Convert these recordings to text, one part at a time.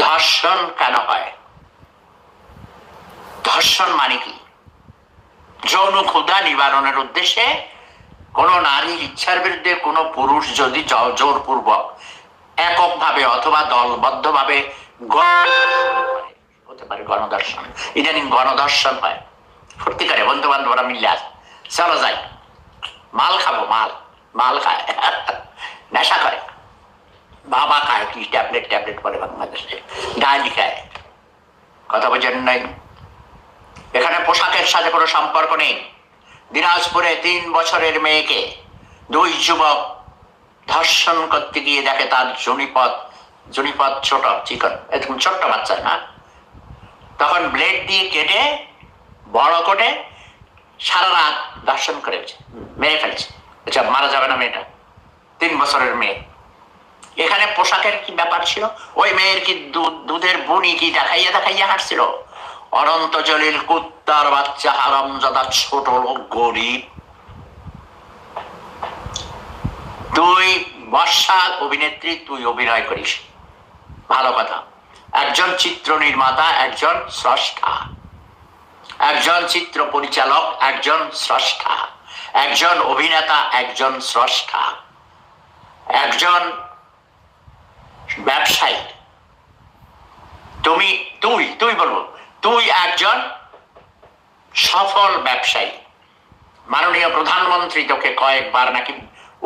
ধর্ষণ কেন হয়? ধর্ষণ মানে কি? যৌন ক্ষুধা নিবারণের উদ্দেশ্যে কোন নারীর ইচ্ছার বিরুদ্ধে কোন পুরুষ যদি জোরপূর্বক এককভাবে অথবা দলবদ্ধভাবে হতে পারে গণধর্ষণ। ইদানিং গণধর্ষণ হয়, ফুর্তি করে বন্ধু বান্ধবরা মিলে আসে, চলো যাই মাল খাবো, মাল মাল খায়, নেশা করে, বাবা খায় কি ট্যাবলেট ট্যাবলেট করে বাংলাদেশে, ডায়ালি খায়। কথা বোঝেন নাই? এখানে পোশাকের সাথে কোনো সম্পর্ক নেই। দিনাজপুরে 3 বছরের মেয়েকে 2 যুবক ধর্ষণ করতে গিয়ে দেখে তার জনিপথ ছোট চিকন, এরকম ছোট্ট বাচ্চা না, তখন ব্লেড দিয়ে কেটে বড় করে সারা রাত ধর্ষণ করেছে, মেরে ফেলেছে। আচ্ছা, মারা যাবে না মেয়েটা? 3 বছরের মেয়ে। এখানে পোশাকের কি ব্যাপার ছিল? ওই মেয়ের কি দুধের বুনি কি দেখাইয়া দেখাইয়া হাঁটছিল? অনন্ত জলিল কুত্তার বাচ্চা, হারামজাদা ছোট লোক, গরিব। তুই বর্ষা অভিনেত্রী, তুই অভিনয় করিস, ভালো কথা। একজন চিত্র নির্মাতা, একজন স্রষ্টা, একজন চিত্র পরিচালক, একজন স্রষ্টা, একজন অভিনেতা, একজন স্রষ্টা, একজন ব্যবসায়ী। তুই বলবো তুই একজন সফল ব্যবসায়ী। মাননীয় প্রধানমন্ত্রী তোকে কয়েকবার নাকি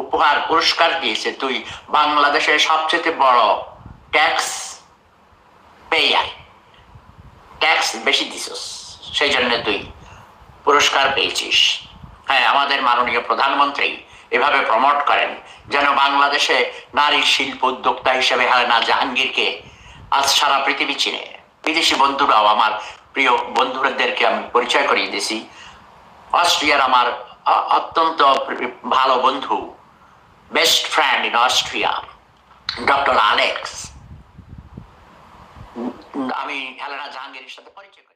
উপহার পুরস্কার দিয়েছে, তুই বাংলাদেশের সবচেয়ে বড় ট্যাক্স পেয়ার, ট্যাক্স বেশি দিছিস, সেই জন্য তুই পুরস্কার পেয়েছিস। হ্যাঁ, আমাদের মাননীয় প্রধানমন্ত্রী এভাবে প্রমোট করেন যেন বাংলাদেশে নারী শিল্প উদ্যোক্তা হিসেবে হেলেনা জাহাঙ্গীরকে আজ সারা পৃথিবী চিনে। বিদেশি বন্ধুরাও, আমার প্রিয় বন্ধুদেরকে আমি পরিচয় করিয়ে দিয়েছি। অস্ট্রিয়ার আমার অত্যন্ত ভালো বন্ধু, best friend in Austria, doctor Alex, আমি হেলেনা জাহাঙ্গীরের সাথে পরিচয় করি।